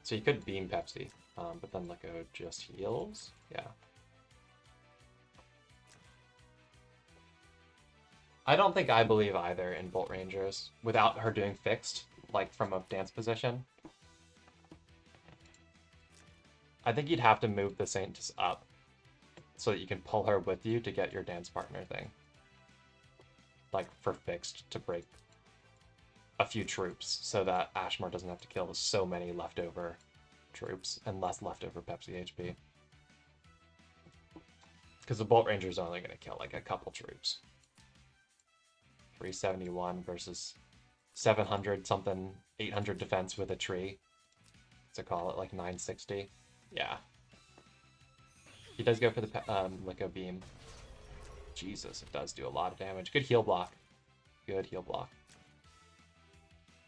So you could beam Pepsi, but then Licko just heals. Yeah. I don't think I believe either in Bolt Rangers without her doing fixed, like from a dance position. I think you'd have to move the Saintess up so that you can pull her with you to get your dance partner thing. Like for fixed to break a few troops so that Ashmar doesn't have to kill so many leftover troops and less leftover Pepsi HP. Because the Bolt Ranger is only going to kill like a couple troops. 371 versus 700 something, 800 defense with a tree. To call it like 960. Yeah. He does go for the Licko beam. Jesus, it does do a lot of damage. Good heal block. Good heal block.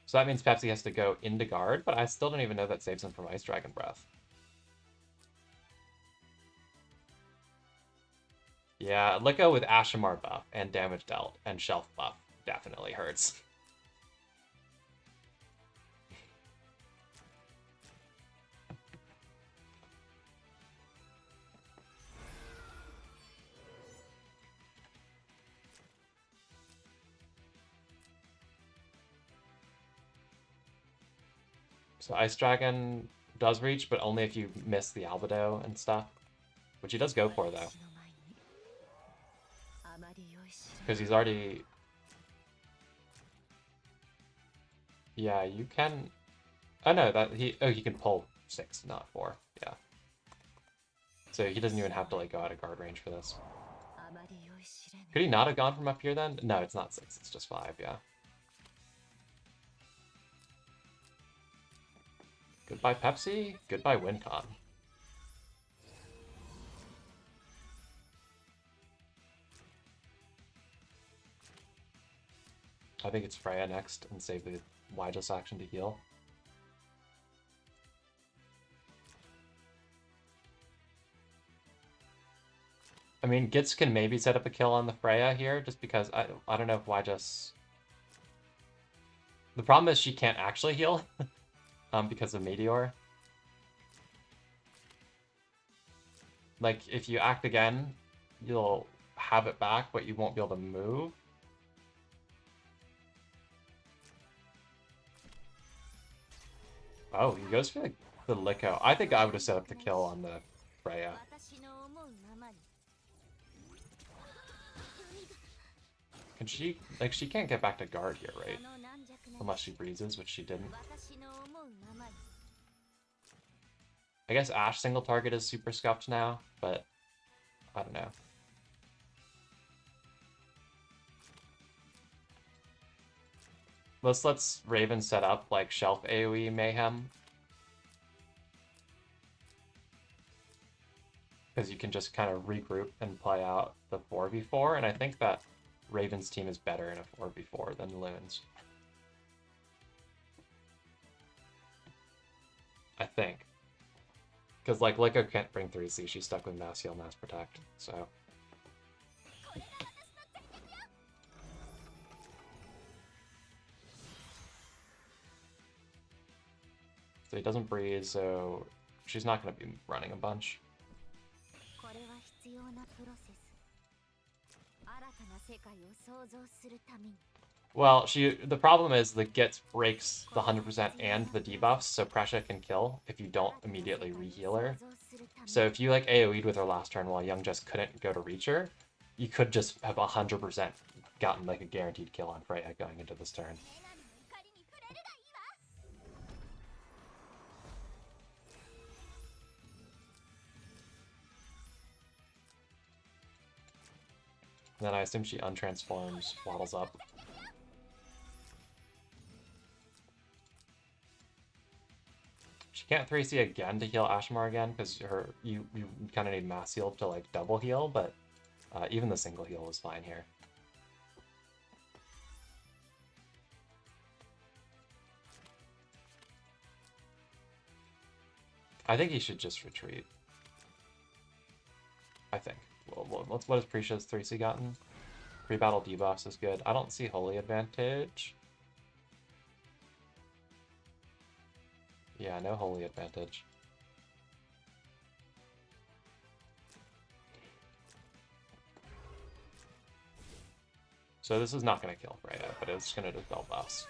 So that means Pepsi has to go into guard, but I still don't even know that saves him from Ice Dragon Breath. Yeah, Licko with Ashamar buff and damage dealt and shelf buff definitely hurts. So Ice Dragon does reach, but only if you miss the Albedo and stuff. Which he does go for, though. Because he's already... Yeah, you can... Oh, no, that he... Oh, he can pull 6, not 4. Yeah. So he doesn't even have to, like, go out of guard range for this. Could he not have gone from up here, then? No, it's not 6. It's just 5, yeah. Goodbye, Pepsi. Goodbye, WinCon. I think it's Freya next and save the widest action to heal. I mean, Gitz can maybe set up a kill on the Freya here, just because I don't know if Wyjas... The problem is she can't actually heal because of Meteor. Like, if you act again, you'll have it back, but you won't be able to move. Oh, he goes for the Liko. I think I would have set up the kill on the Freya. Can she... Like, she can't get back to guard here, right? Unless she breezes, which she didn't. I guess Ash single target is super scuffed now, but I don't know. Let's Raven set up like Shelf AoE Mayhem. Because you can just kind of regroup and play out the 4v4, and I think that Raven's team is better in a 4v4 than Lune's. I think. Because, like, Liko can't bring 3C, she's stuck with Mass Heal, Mass Protect, so... So he doesn't breeze, so she's not going to be running a bunch. Well, the problem is the Git breaks the 100% and the debuffs, so Pressure can kill if you don't immediately re-heal her. So if you like AoE'd with her last turn while Young just couldn't go to reach her, you could just have 100% gotten like a guaranteed kill on Freya going into this turn. And then I assume she untransforms, waddles up. She can't 3C again to heal Ashmar again, because you kind of need Mass Heal to like double heal, but even the single heal was fine here. I think he should just retreat. I think. Well, what has Prisha's 3C gotten? Pre-battle debuffs is good. I don't see Holy Advantage. Yeah, no Holy Advantage. So this is not going to kill Freya, but it's going to dispel buffs.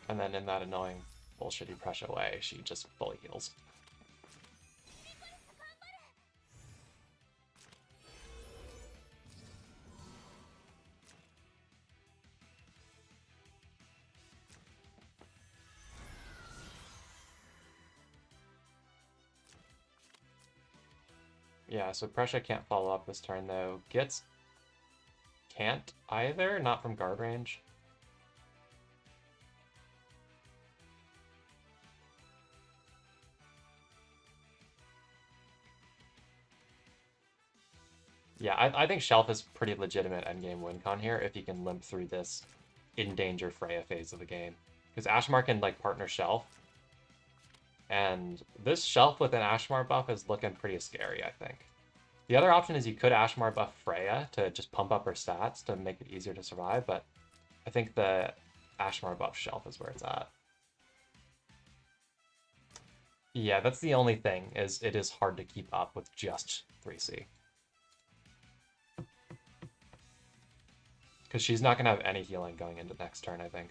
And then in that annoying bullshitty pressure way, she just fully heals. Yeah, so Pressure can't follow up this turn though. Gits can't either, not from guard range. Yeah, I think Shelf is pretty legitimate endgame win con here if he can limp through this in-danger Freya phase of the game. Because Ashmar can, like, partner Shelf. And this Shelf with an Ashmar buff is looking pretty scary, I think. The other option is you could Ashmar buff Freya to just pump up her stats to make it easier to survive, but I think the Ashmar buff Shelf is where it's at. Yeah, that's the only thing, is it is hard to keep up with just 3C. Because she's not going to have any healing going into next turn, I think.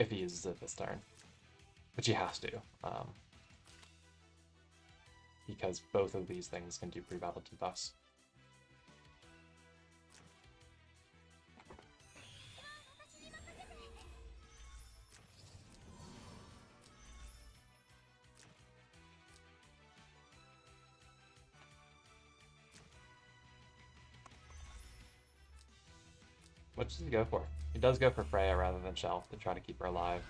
If he uses it this turn. Which he has to. Because both of these things can do pre-battle debuffs. What does he go for? He does go for Freya rather than Shelf to try to keep her alive.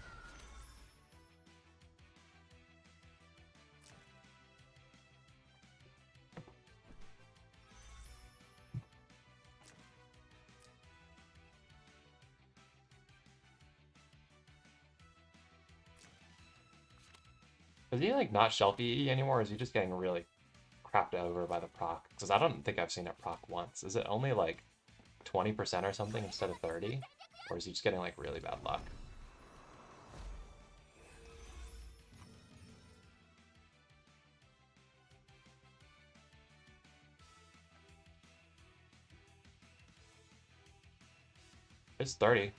Is he like not Shelfy anymore, or is he just getting really crapped over by the proc? Because I don't think I've seen it proc once. Is it only like 20% or something instead of 30? Or is he just getting like really bad luck? It's 30.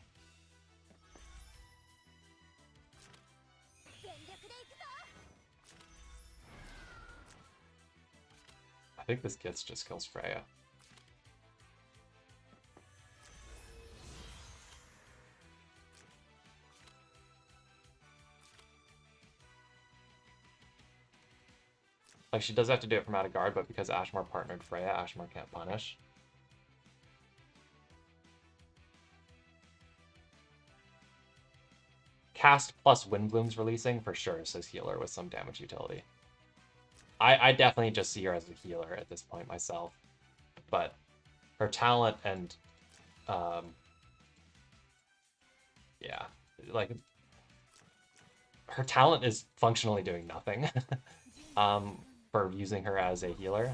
I think this Gitz just kills Freya. Like, she does have to do it from out of guard, but because Ashmore partnered Freya, Ashmore can't punish. Cast plus Windbloom's releasing for sure says healer with some damage utility. I definitely just see her as a healer at this point myself. But her talent and yeah, like her talent is functionally doing nothing for using her as a healer.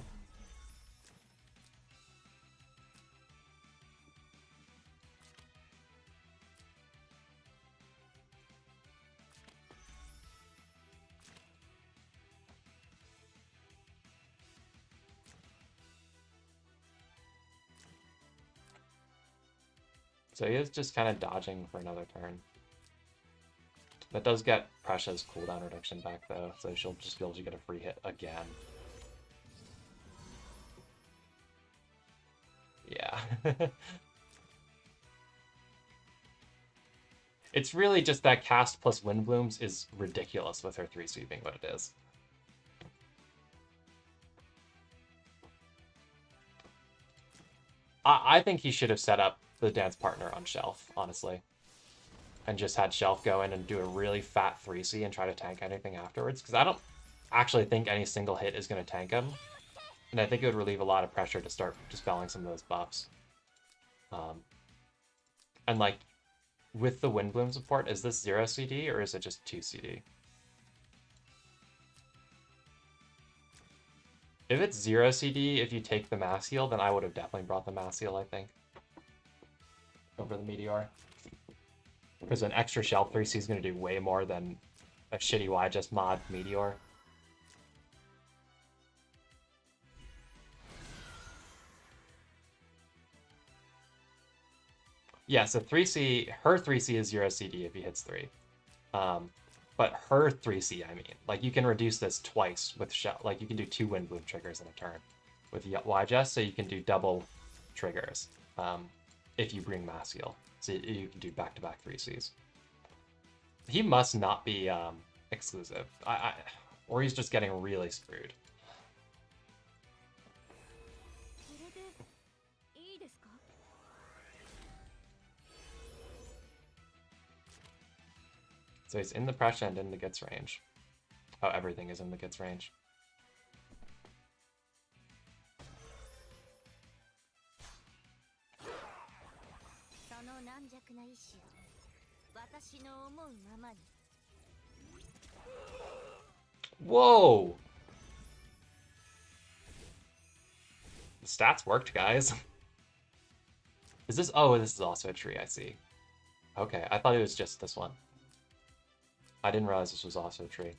So he is just kind of dodging for another turn. That does get Precia's cooldown reduction back, though, so she'll just be able to get a free hit again. Yeah. It's really just that cast plus Windblooms is ridiculous with her 3C being what it is. I think he should have set up the dance partner on Shelf, honestly. And just had Shelf go in and do a really fat 3C and try to tank anything afterwards. Because I don't actually think any single hit is going to tank him. And I think it would relieve a lot of pressure to start dispelling some of those buffs. And like, with the Windbloom support, is this 0 CD or is it just 2 CD? If it's 0 CD, if you take the mass heal, then I would have definitely brought the mass heal, I think, over the Meteor. Because an extra Shelf 3C is going to do way more than a shitty YJust mod Meteor. Yeah, so 3C, her 3C is 0 CD if he hits 3. But her 3C, I mean, like you can reduce this twice with Shell. Like you can do 2 Windbloom triggers in a turn with YJust, so you can do double triggers if you bring Mass Heal. So you can do back-to-back 3Cs. He must not be exclusive. Or he's just getting really screwed. So he's in the pressure and in the Gitz range. Oh, everything is in the Gitz range. Whoa! The stats worked, guys. Is this... Oh, this is also a tree, I see. Okay, I thought it was just this one. I didn't realize this was also a tree.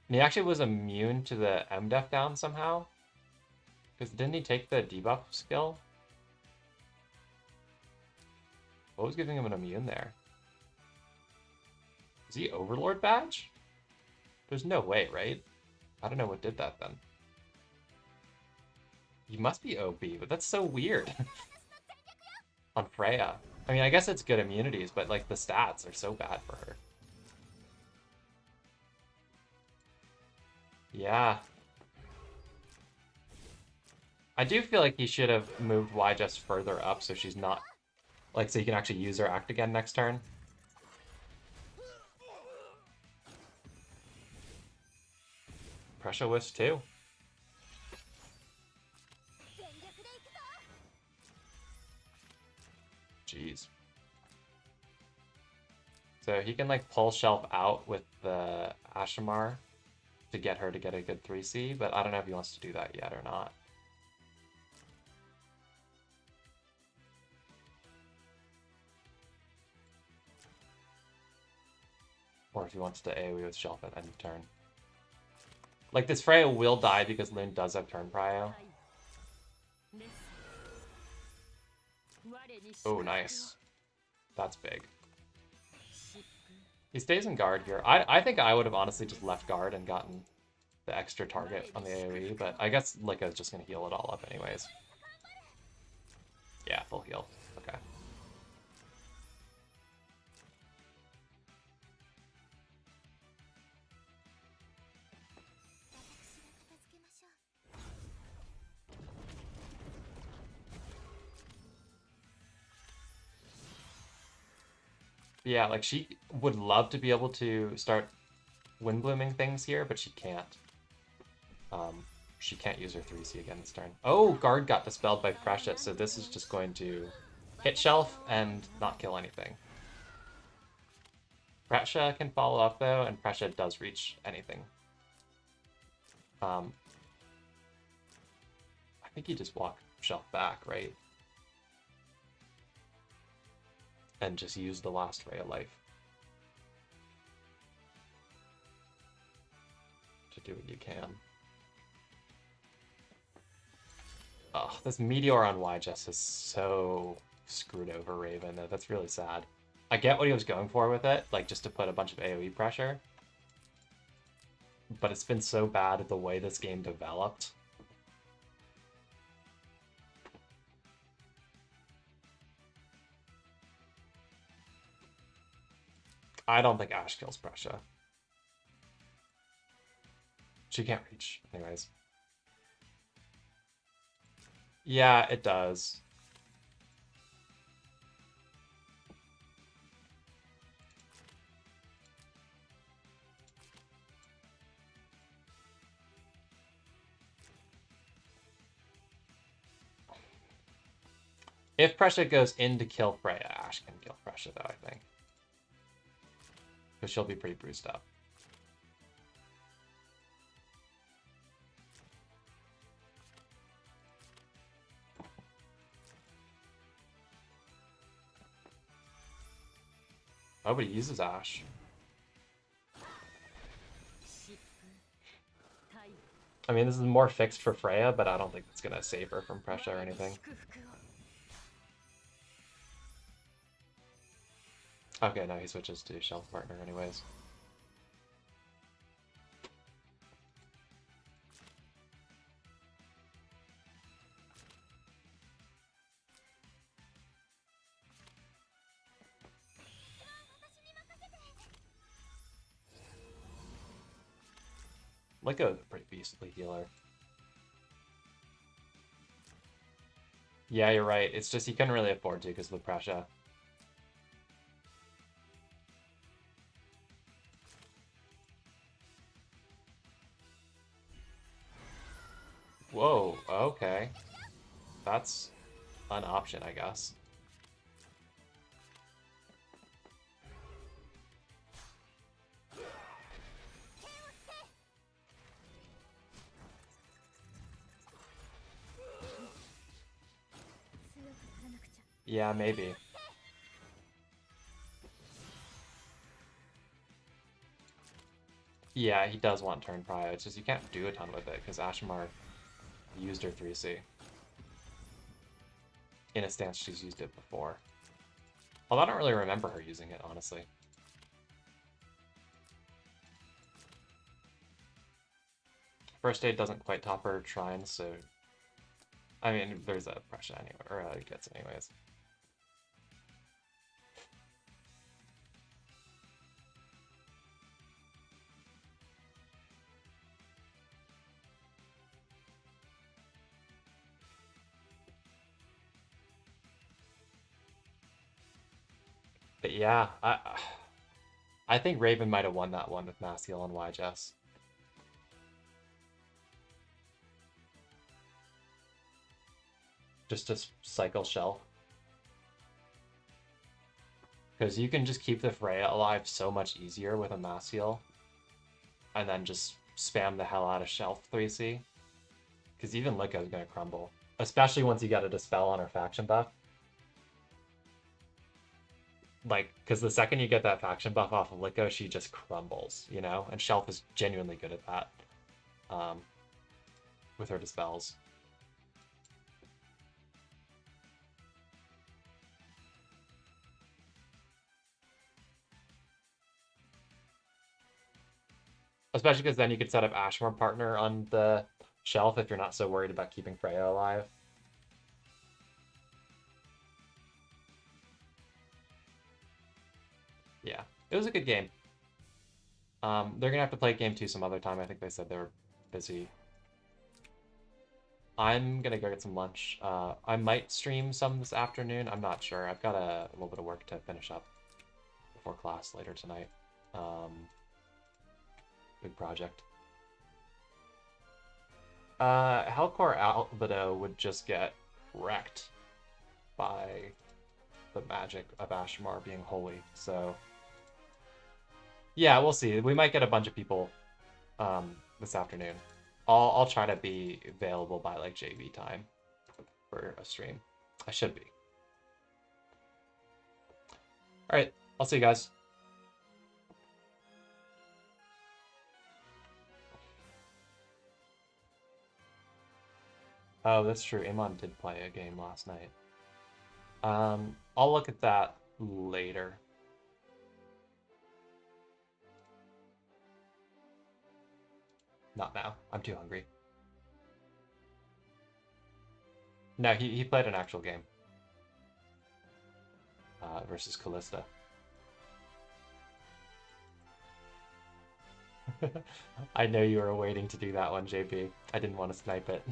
And he actually was immune to the MDef down somehow? Because didn't he take the debuff skill? What was giving him an immune there? Is he Overlord badge? There's no way, right? I don't know what did that then. He must be OP, but that's so weird. On Freya. I mean, I guess it's good immunities, but like the stats are so bad for her. Yeah. I do feel like he should have moved Y just further up so she's not... Like, so you can actually use her act again next turn. Pressure Wish too. Jeez. So he can like pull Shelf out with the Ashamar to get her to get a good 3C, but I don't know if he wants to do that yet or not. Or if he wants to AoE with Shelf at end of turn. Like, this Freya will die because Lune does have turn prio. Oh, nice. That's big. He stays in guard here. I think I would have honestly just left guard and gotten the extra target on the AoE, but I guess Lika's just going to heal it all up anyways. Yeah, full heal. Okay. Yeah, like she would love to be able to start wind blooming things here, but she can't. She can't use her 3C again this turn. Oh, guard got dispelled by Precious, so this is just going to hit Shelf and not kill anything. Precious can follow up though, and Precious does reach anything. I think you just walk Shelf back, right? And just use the last ray of life to do what you can. Oh, this Meteor on Y just is so screwed over Raven. That's really sad. I get what he was going for with it, like just to put a bunch of AoE pressure. But it's been so bad the way this game developed. I don't think Ashe kills Pressure. She can't reach, anyways. Yeah, it does. If Pressure goes in to kill Freya, Ashe can kill Pressure though, I think. Because she'll be pretty bruised up. Oh, but he uses Ashe. I mean, this is more fixed for Freya, but I don't think it's gonna save her from pressure or anything. Okay, no, he switches to Shelf Partner anyways. Liko's a pretty beastly healer. Yeah, you're right. It's just he couldn't really afford to because of the pressure. Whoa, okay. That's an option, I guess. Yeah, maybe. Yeah, he does want turn prio. It's just you can't do a ton with it because Ashimar used her 3C. In a stance she's used it before. Although I don't really remember her using it, honestly. First aid doesn't quite top her shrine, so... I mean, there's a pressure anyway, or it gets it anyways. But yeah, I think Raven might have won that one with Mass Heal and YJS. Just to cycle Shelf. Because you can just keep the Freya alive so much easier with a Mass Heal. And then just spam the hell out of Shelf 3C. Because even Liko going to crumble. Especially once you get a Dispel on her faction buff. Like, because the second you get that faction buff off of Liko, she just crumbles, you know? And Shelf is genuinely good at that. With her Dispels. Especially because then you could set up Ashmore partner on the Shelf if you're not so worried about keeping Freya alive. Yeah, it was a good game. They're gonna have to play game 2 some other time. I think they said they were busy. I'm gonna go get some lunch. I might stream some this afternoon. I'm not sure. I've got a little bit of work to finish up before class later tonight. Big project. Hellcore Albedo would just get wrecked by the magic of Ashmar being holy. So yeah, we'll see. We might get a bunch of people this afternoon. I'll try to be available by like JV time for a stream. I should be. All right, I'll see you guys. Oh, that's true. Amon did play a game last night. I'll look at that later. Not now. I'm too hungry. No, he played an actual game. Versus Callista. I know you were waiting to do that one, JP. I didn't want to snipe it.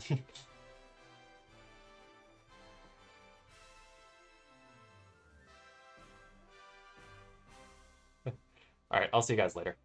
All right, I'll see you guys later.